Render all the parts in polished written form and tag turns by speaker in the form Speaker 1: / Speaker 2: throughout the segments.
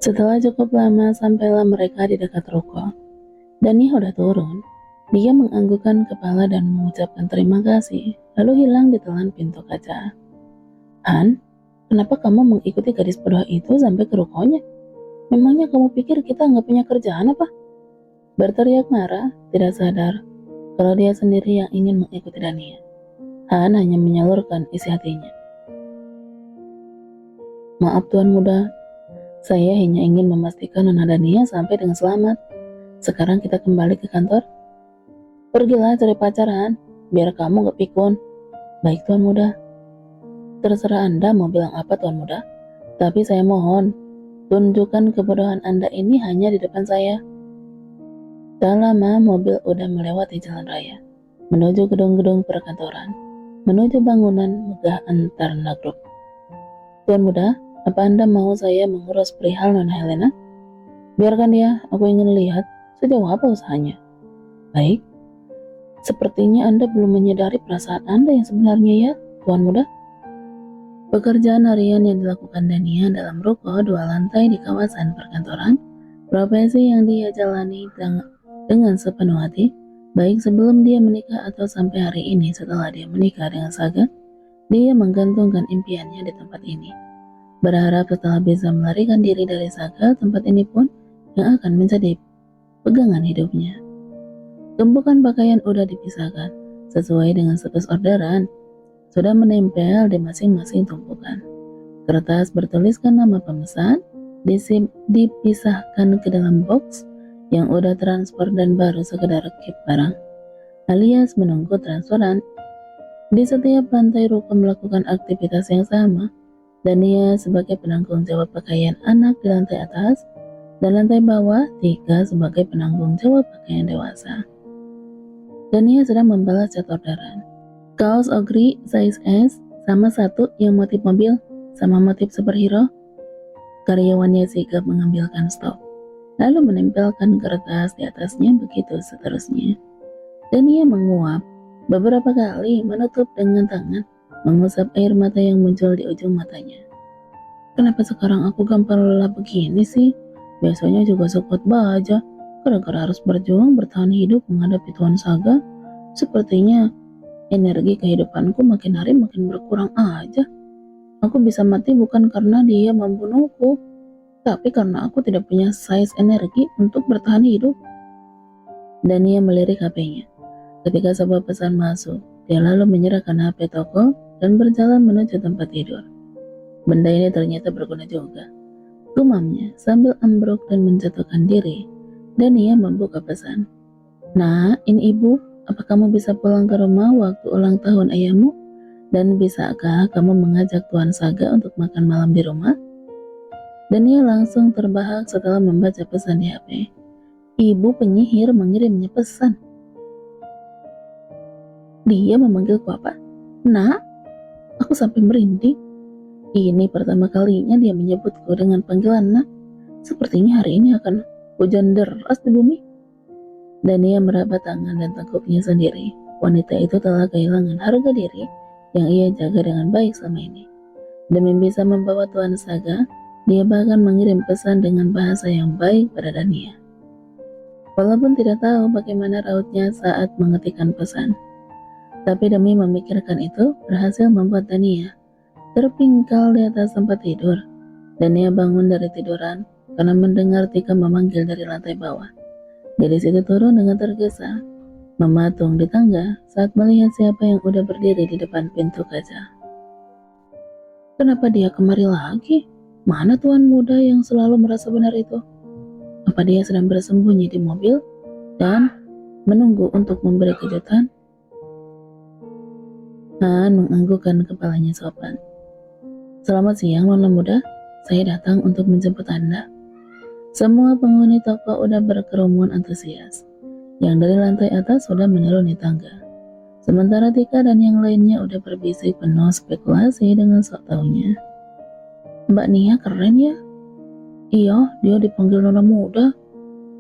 Speaker 1: Setelah cukup lama sampailah mereka di dekat ruko. Dania udah turun. Dia menganggukkan kepala dan mengucapkan terima kasih, lalu hilang di telan pintu kaca. "Han, kenapa kamu mengikuti gadis bodoh itu sampai ke rukonya? Memangnya kamu pikir kita nggak punya kerjaan apa?" Berteriak marah, tidak sadar kalau dia sendiri yang ingin mengikuti Dania. Han hanya menyalurkan isi hatinya. "Maaf Tuan Muda, saya hanya ingin memastikan Nona Dania sampai dengan selamat. Sekarang kita kembali ke kantor." "Pergilah cari pacaran, biar kamu gak pikun." "Baik Tuan Muda." "Terserah Anda mau bilang apa Tuan Muda, tapi saya mohon, tunjukkan kebodohan Anda ini hanya di depan saya." Tak lama mobil udah melewati jalan raya, menuju gedung-gedung perkantoran, menuju bangunan megah antar nagruk. "Tuan Muda, apa Anda mau saya mengurus perihal Nona Helena?" "Biarkan dia, aku ingin lihat sejauh apa usahanya." "Baik. Sepertinya Anda belum menyadari perasaan Anda yang sebenarnya ya, Tuan Muda." Pekerjaan harian yang dilakukan Dania dalam ruko 2 lantai di kawasan perkantoran, profesi yang dia jalani dengan sepenuh hati, baik sebelum dia menikah atau sampai hari ini setelah dia menikah dengan Saga. Dia menggantungkan impiannya di tempat ini, berharap setelah bisa melarikan diri dari Saga, tempat ini pun yang akan menjadi pegangan hidupnya. Tumpukan pakaian udah dipisahkan sesuai dengan status orderan, sudah menempel di masing-masing tumpukan. Kertas bertuliskan nama pemesan dipisahkan ke dalam box yang udah transfer dan baru sekedar keep barang, alias menunggu transferan. Di setiap lantai ruko melakukan aktivitas yang sama. Dania sebagai penanggung jawab pakaian anak di lantai atas, dan lantai bawah Tika sebagai penanggung jawab pakaian dewasa. Dania sedang membalas chat orderan. Kaos Ogri size S sama satu yang motif mobil sama motif superhero. Karyawannya sigap mengambilkan stok, lalu menempelkan kertas di atasnya, begitu seterusnya. Dania menguap beberapa kali, menutup dengan tangan, mengusap air mata yang muncul di ujung matanya. "Kenapa sekarang aku gampang lelah begini sih? Biasanya juga sekuat baja. Gara-gara harus berjuang bertahan hidup menghadapi Tuan Saga, sepertinya energi kehidupanku makin hari makin berkurang aja. Aku bisa mati bukan karena dia membunuhku, tapi karena aku tidak punya size energi untuk bertahan hidup." Dania melirik HP-nya. Ketika sebuah pesan masuk, dia lalu menyerahkan HP toko dan berjalan menuju tempat tidur. Benda ini ternyata berguna juga, gumamnya sambil ambruk dan menjatuhkan diri. Dania membuka pesan. "Nah, ini ibu, apa kamu bisa pulang ke rumah waktu ulang tahun ayahmu? Dan bisakah kamu mengajak Tuan Saga untuk makan malam di rumah?" Dania langsung terbahak setelah membaca pesan di HP. Ibu penyihir mengirimnya pesan. Dia memanggilku apa? "Nak?" Aku sampai merinding. Ini pertama kalinya dia menyebutku dengan panggilan nak. Sepertinya hari ini akan hujan deras di bumi. Dania meraba tangan dan tengkuknya sendiri. Wanita itu telah kehilangan harga diri yang ia jaga dengan baik selama ini. Demi bisa membawa Tuan Saga, dia bahkan mengirim pesan dengan bahasa yang baik pada Dania. Walaupun tidak tahu bagaimana rautnya saat mengetikkan pesan, tapi demi memikirkan itu berhasil membuat Dania terpingkal di atas tempat tidur. Dania bangun dari tiduran karena mendengar Tika memanggil dari lantai bawah. Dari situ turun dengan tergesa, mematung di tangga saat melihat siapa yang udah berdiri di depan pintu kaca. Kenapa dia kemari lagi? Mana tuan muda yang selalu merasa benar itu? Apa dia sedang bersembunyi di mobil dan menunggu untuk memberi kejutan? Han menganggukkan kepalanya sopan. "Selamat siang, Nona Muda. Saya datang untuk menjemput Anda." Semua penghuni toko udah berkerumun antusias. Yang dari lantai atas sudah menuruni tangga. Sementara Tika dan yang lainnya udah berbisik penuh spekulasi dengan sok taunya. "Mbak Nia keren ya?" "Iya, dia dipanggil Nona Muda.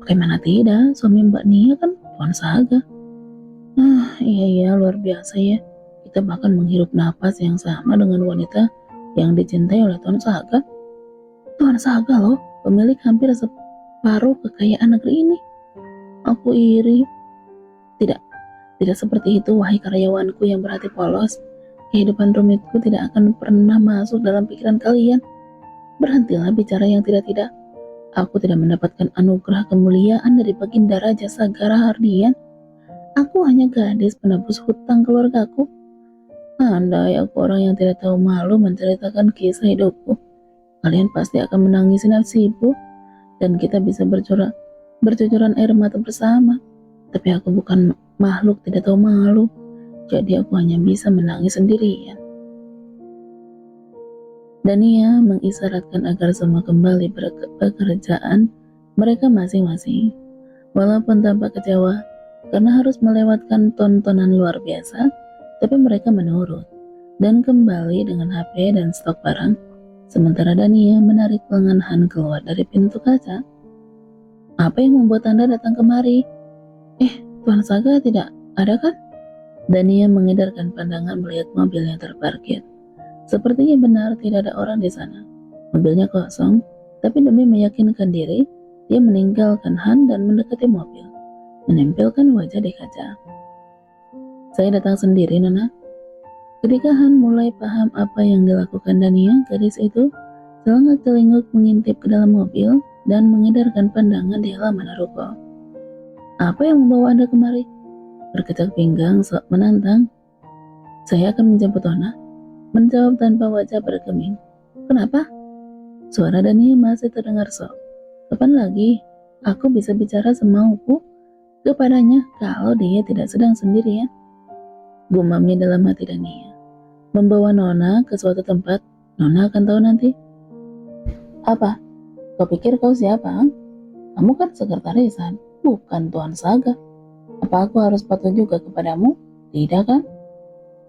Speaker 1: Bagaimana tidak, suami Mbak Nia kan Tuan Saga." Iya, luar biasa ya. Kita bahkan menghirup napas yang sama dengan wanita yang dicintai oleh Tuan Saga." "Tuan Saga loh, pemilik hampir separuh kekayaan negeri ini. Aku iri. Tidak, tidak seperti itu, wahai karyawanku yang berhati polos. Kehidupan rumitku tidak akan pernah masuk dalam pikiran kalian. Berhentilah bicara yang tidak-tidak. Aku tidak mendapatkan anugerah kemuliaan dari Baginda Raja Sagara Hardian. Aku hanya gadis penebus hutang keluargaku. Andai aku orang yang tidak tahu malu menceritakan kisah hidupku, kalian pasti akan menangisi nasibku dan kita bisa bercucuran air mata bersama. Tapi aku bukan makhluk tidak tahu malu, jadi aku hanya bisa menangis sendirian. Dania mengisyaratkan agar semua kembali bekerjaan mereka masing-masing. Walaupun tampak kecewa karena harus melewatkan tontonan luar biasa, tapi mereka menurut dan kembali dengan HP dan stok barang. Sementara Dania menarik lengan Han keluar dari pintu kaca. Apa yang membuat Anda datang kemari? Tuan Saga tidak ada kan? Dania mengedarkan pandangan melihat mobil yang terparkir. Sepertinya benar tidak ada orang di sana. Mobilnya kosong, tapi demi meyakinkan diri, dia meninggalkan Han dan mendekati mobil, menempelkan wajah di kaca. Saya datang sendiri, Nona. Ketika Han mulai paham apa yang dilakukan Dania, gadis itu celengak-celinguk mengintip ke dalam mobil dan mengedarkan pandangan di halaman ruko. Apa yang membawa Anda kemari? Berkecak pinggang sok menantang. Saya akan menjemput Nona, menjawab tanpa wajah bergeming. Kenapa? Suara Dania masih terdengar sok. Kapan lagi aku bisa bicara semauku kepadanya kalau dia tidak sedang sendirian? Gumamnya dalam hati Dania. Membawa Nona ke suatu tempat, Nona akan tahu nanti. Apa? Kau pikir kau siapa? Kamu kan sekretarisan, bukan Tuan Saga. Apa aku harus patuh juga kepadamu? Tidak kan?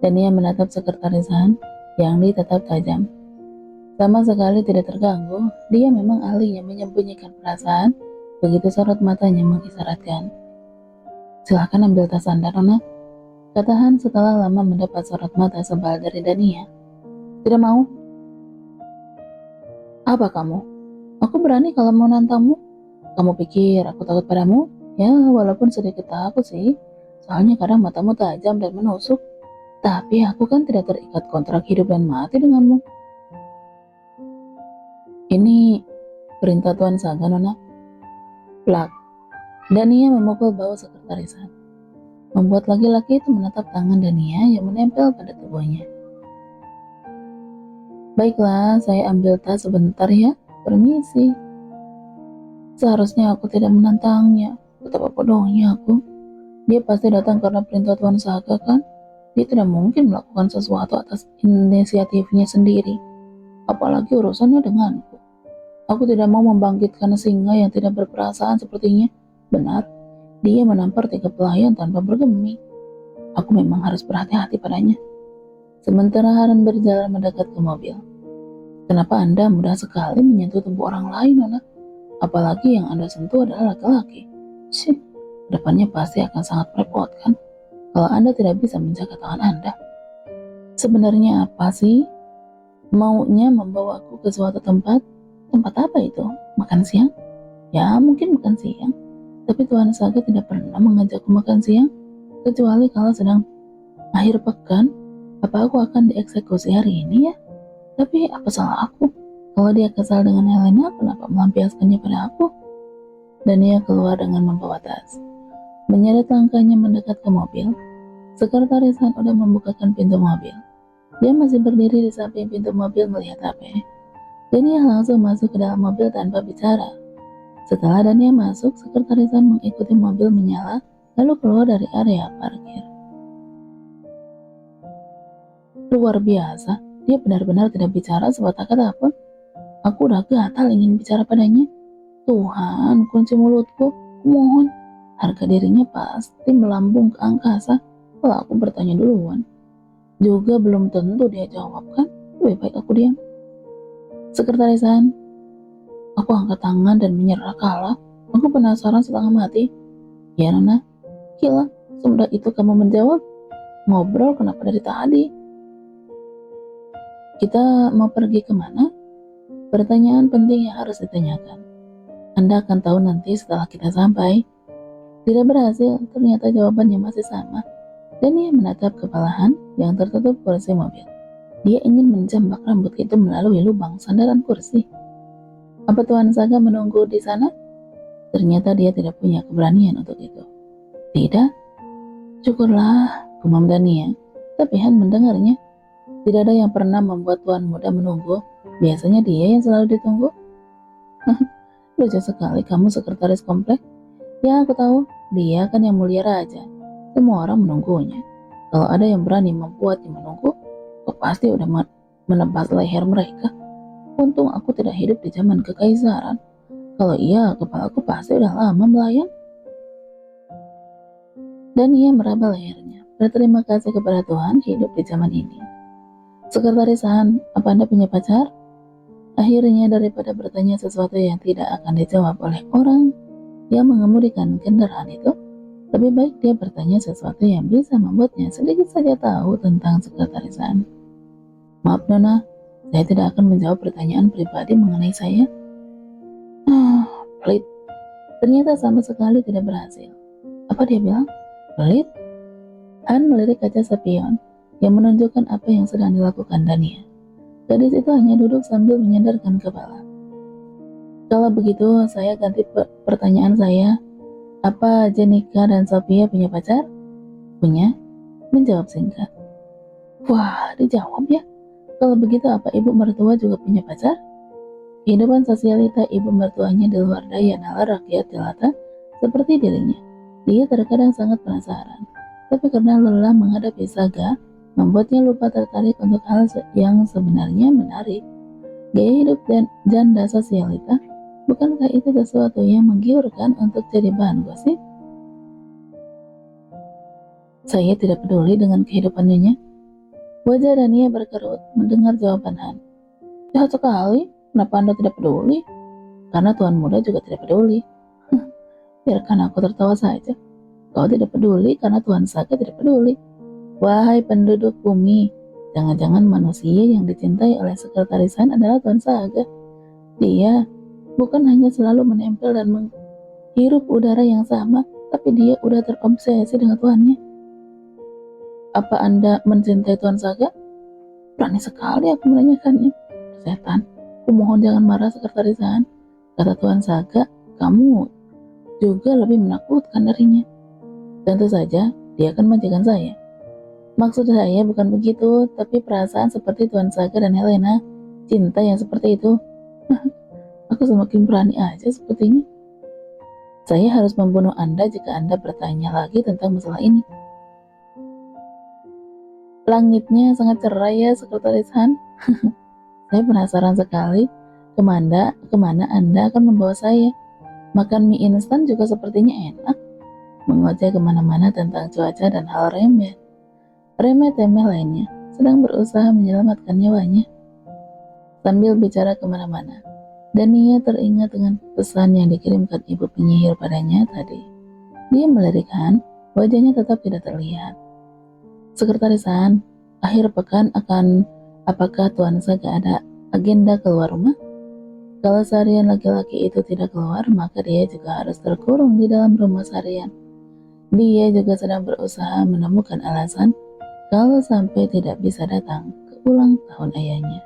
Speaker 1: Dania menatap sekretarisan yang ditatap tajam. Sama sekali tidak terganggu, dia memang ahlinya menyembunyikan perasaan, begitu sorot matanya mengisyaratkan. Silahkan ambil tas Anda, Nona, kata Han setelah lama mendapat sorot mata sebal dari Dania. Tidak mau. Apa kamu? Aku berani kalau mau nantangmu. Kamu pikir aku takut padamu? Ya, walaupun sedikit takut sih, soalnya kadang matamu tajam dan menusuk. Tapi aku kan tidak terikat kontrak hidup dan mati denganmu. Ini perintah Tuan Saga, Nona. Plak. Dania memukul bau sekretarisan, membuat laki-laki itu menatap tangan Dania yang menempel pada tubuhnya. Baiklah, saya ambil tas sebentar ya. Permisi. Seharusnya aku tidak menantangnya. Betapa bodohnya aku. Dia pasti datang karena perintah Tuan Saga kan? Dia tidak mungkin melakukan sesuatu atas inisiatifnya sendiri. Apalagi urusannya denganku. Aku tidak mau membangkitkan singa yang tidak berperasaan sepertinya. Benar, dia menampar 3 pelayan tanpa bergeming. Aku memang harus berhati-hati padanya. Sementara Han berjalan mendekat ke mobil. Kenapa Anda mudah sekali menyentuh tubuh orang lain, Nona? Apalagi yang Anda sentuh adalah laki-laki. Depannya pasti akan sangat merepotkan kalau Anda tidak bisa menjaga tangan Anda. Sebenarnya apa sih? Maunya membawaku ke suatu tempat? Tempat apa itu? Makan siang? Ya, mungkin makan siang. Tapi Tuan Saga tidak pernah mengajakku makan siang, kecuali kalau sedang akhir pekan. Apa aku akan dieksekusi hari ini ya? Tapi apa salah aku? Kalau dia kesal dengan Helena, kenapa melampiaskannya pada aku? Dan dia keluar dengan membawa tas. Menyeret langkahnya mendekat ke mobil. Sekretaris Han udah membukakan pintu mobil. Dia masih berdiri di samping pintu mobil melihat HP. Dania langsung masuk ke dalam mobil tanpa bicara. Setelah Dania masuk, sekretaris Han mengikuti mobil menyala, lalu keluar dari area parkir. Luar biasa, dia benar-benar tidak bicara sepatah kata pun. Aku udah gatal ingin bicara padanya. Tuhan, kunci mulutku, mohon. Harga dirinya pasti melambung ke angkasa kalau aku bertanya duluan. Juga belum tentu dia jawab kan, lebih baik aku diam. Sekretarisan, aku angkat tangan dan menyerah kalah. Aku penasaran setengah mati. Ya Nona, gila, semudah itu kamu menjawab. Ngobrol kenapa dari tadi? Kita mau pergi kemana? Pertanyaan penting yang harus ditanyakan. Anda akan tahu nanti setelah kita sampai. Tidak berhasil, ternyata jawabannya masih sama. Dan ia menatap kepalahan yang tertutup kursi mobil. Dia ingin menjambak rambut itu melalui lubang sandaran kursi. Apa Tuan Saga menunggu di sana? Ternyata dia tidak punya keberanian untuk itu. Tidak? Syukurlah, gumam Dania. Tapi Han mendengarnya. Tidak ada yang pernah membuat Tuan Muda menunggu. Biasanya dia yang selalu ditunggu. Lucu sekali kamu sekretaris komplek. Ya aku tahu, dia kan yang mulia raja. Semua orang menunggunya. Kalau ada yang berani membuatnya menunggu, kok pasti udah menebas leher mereka. Untung aku tidak hidup di zaman kekaisaran. Kalau iya, kepalaku pasti udah lama melayang. Dan ia meraba lehernya. Berterima kasih kepada Tuhan hidup di zaman ini. Sekretaris Han, apa Anda punya pacar? Akhirnya daripada bertanya sesuatu yang tidak akan dijawab oleh orang yang mengemudikan kendaraan itu, lebih baik dia bertanya sesuatu yang bisa membuatnya sedikit saja tahu tentang sekretaris Han. Maaf Nona, saya tidak akan menjawab pertanyaan pribadi mengenai saya. Pelit. Ternyata sama sekali tidak berhasil. Apa dia bilang? Pelit? Han melirik kaca spion yang menunjukkan apa yang sedang dilakukan Dania. Gadis itu hanya duduk sambil menyandarkan kepala. Kalau begitu, saya ganti pertanyaan saya. Apa Jenika dan Sophia punya pacar? Punya, menjawab singkat. Wah, dijawab ya. Kalau begitu apa ibu mertua juga punya pacar? Kehidupan sosialita ibu mertuanya di luar daya nalar rakyat jelata seperti dirinya. Dia terkadang sangat penasaran. Tapi karena lelah menghadapi Saga, membuatnya lupa tertarik untuk hal yang sebenarnya menarik. Gaya hidup dan janda sosialita, bukankah itu sesuatu yang menggiurkan untuk jadi bahan gosip? Saya tidak peduli dengan kehidupan Nyonya. Wajah Dania berkerut mendengar jawaban Han. Jahat sekali, kenapa Anda tidak peduli? Karena Tuan Muda juga tidak peduli. Biarkan aku tertawa saja. Kau tidak peduli karena Tuan Saga tidak peduli. Wahai penduduk bumi, jangan-jangan manusia yang dicintai oleh sekretaris Han adalah Tuan Saga. Dia bukan hanya selalu menempel dan menghirup udara yang sama, tapi dia udah terobsesi dengan tuannya. Apa Anda mencintai Tuan Saga? Berani sekali aku menanyakannya. Setan, aku mohon jangan marah sekretaris Han. Kata Tuan Saga, kamu juga lebih menakutkan darinya. Tentu saja, dia akan majikan saya. Maksud saya bukan begitu, tapi perasaan seperti Tuan Saga dan Helena, cinta yang seperti itu. Aku semakin berani aja sepertinya. Saya harus membunuh Anda jika Anda bertanya lagi tentang masalah ini. Langitnya sangat cerah ya, sekretaris Han. Saya penasaran sekali kemana Anda akan membawa saya. Makan mie instan juga sepertinya enak. Mengoceh kemana-mana tentang cuaca dan hal remeh-temeh lainnya, sedang berusaha menyelamatkan nyawanya. Sambil bicara kemana-mana, Dania teringat dengan pesan yang dikirimkan ibu penyihir padanya tadi. Dia melirik Han, wajahnya tetap tidak terlihat. Sekretaris Han, akhir pekan apakah Tuan Saga ada agenda keluar rumah? Kalau seharian laki-laki itu tidak keluar, maka dia juga harus terkurung di dalam rumah seharian. Dia juga sedang berusaha menemukan alasan kalau sampai tidak bisa datang ke ulang tahun ayahnya.